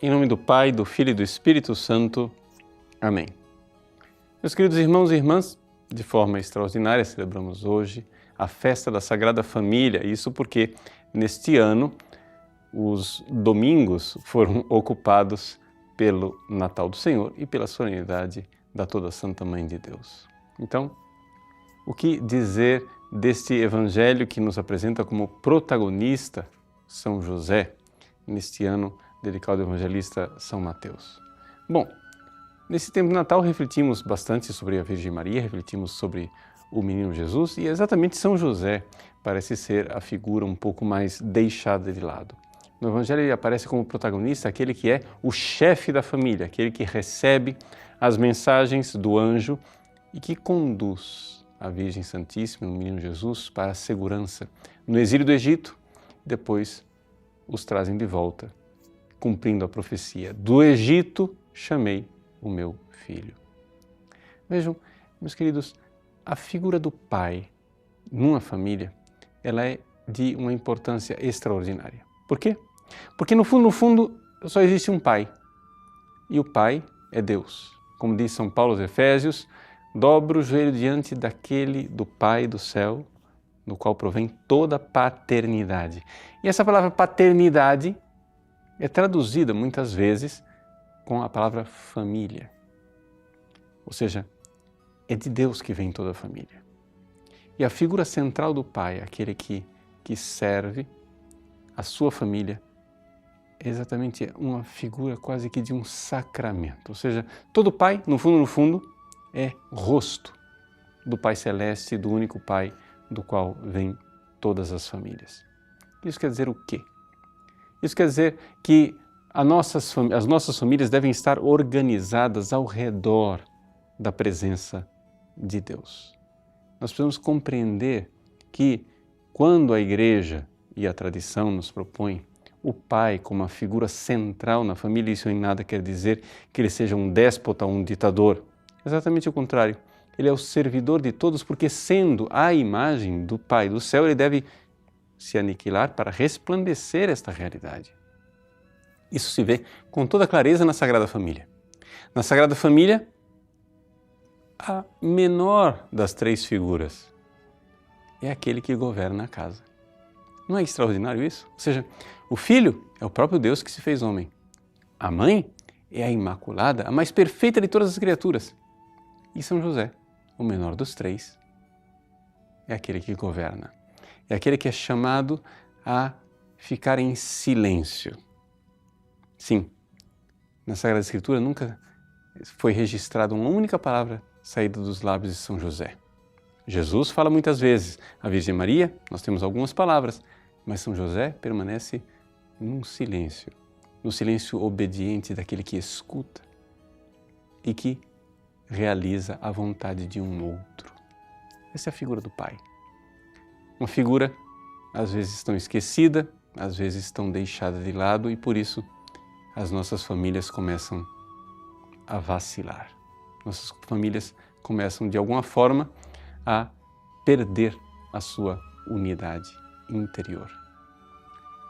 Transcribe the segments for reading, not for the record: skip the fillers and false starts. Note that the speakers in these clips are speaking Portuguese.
Em nome do Pai, do Filho e do Espírito Santo. Amém. Meus queridos irmãos e irmãs, de forma extraordinária celebramos hoje a festa da Sagrada Família. Isso porque neste ano os domingos foram ocupados pelo Natal do Senhor e pela solenidade da Toda Santa Mãe de Deus. Então, o que dizer deste Evangelho que nos apresenta como protagonista São José, neste ano dedicado ao evangelista São Mateus? Bom, nesse tempo de Natal refletimos bastante sobre a Virgem Maria, refletimos sobre o menino Jesus e exatamente São José parece ser a figura um pouco mais deixada de lado. No Evangelho ele aparece como protagonista, aquele que é o chefe da família, aquele que recebe as mensagens do anjo e que conduz a Virgem Santíssima, o menino Jesus, para a segurança no exílio do Egito, depois os trazem de volta, cumprindo a profecia: do Egito chamei o meu filho. Vejam, meus queridos, a figura do pai numa família, ela é de uma importância extraordinária. Por quê? Porque no fundo, só existe um pai. E o pai é Deus. Como diz São Paulo aos Efésios, dobra o joelho diante daquele do Pai do céu, do qual provém toda a paternidade. E essa palavra paternidade é traduzida muitas vezes com a palavra família. Ou seja, é de Deus que vem toda a família. E a figura central do pai, aquele que serve a sua família, é exatamente uma figura quase que de um sacramento. Ou seja, todo pai, no fundo, é rosto do Pai Celeste, do único Pai do qual vêm todas as famílias. Isso quer dizer o quê? Isso quer dizer que as nossas famílias devem estar organizadas ao redor da presença de Deus. Nós precisamos compreender que quando a Igreja e a tradição nos propõem o pai como uma figura central na família, isso em nada quer dizer que ele seja um déspota ou um ditador. Exatamente o contrário. Ele é o servidor de todos porque, sendo a imagem do Pai do céu, ele deve se aniquilar para resplandecer esta realidade. Isso se vê com toda clareza na Sagrada Família. Na Sagrada Família, a menor das três figuras é aquele que governa a casa. Não é extraordinário isso? Ou seja, o Filho é o próprio Deus que se fez homem. A mãe é a Imaculada, a mais perfeita de todas as criaturas. E São José, o menor dos três, é aquele que governa. É aquele que é chamado a ficar em silêncio. Sim, na Sagrada Escritura nunca foi registrada uma única palavra saída dos lábios de São José. Jesus fala muitas vezes, a Virgem Maria, nós temos algumas palavras, mas São José permanece num silêncio, no silêncio obediente daquele que escuta e que realiza a vontade de um outro. Essa é a figura do pai. Uma figura, às vezes, tão esquecida, às vezes tão deixada de lado e por isso as nossas famílias começam a vacilar. Nossas famílias começam, de alguma forma, a perder a sua unidade interior.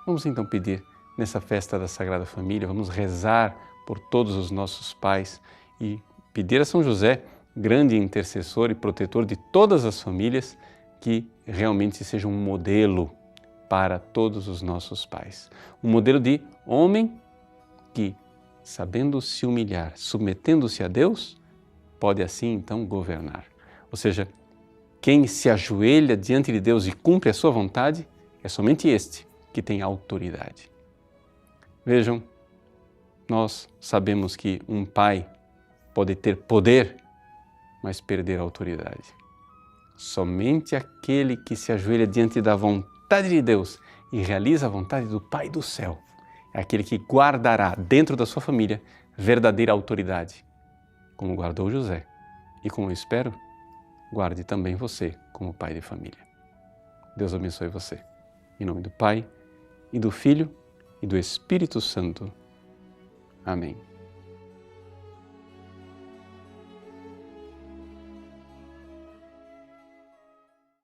Vamos então pedir nessa festa da Sagrada Família, vamos rezar por todos os nossos pais e pedir a São José, grande intercessor e protetor de todas as famílias, que realmente seja um modelo para todos os nossos pais. Um modelo de homem que, sabendo se humilhar, submetendo-se a Deus, pode assim então governar. Ou seja, quem se ajoelha diante de Deus e cumpre a sua vontade, é somente este que tem autoridade. Vejam, nós sabemos que um pai pode ter poder, mas perder a autoridade. Somente aquele que se ajoelha diante da vontade de Deus e realiza a vontade do Pai do céu é aquele que guardará dentro da sua família verdadeira autoridade, como guardou José e como eu espero, guarde também você como pai de família. Deus abençoe você. Em nome do Pai, e do Filho, e do Espírito Santo. Amém.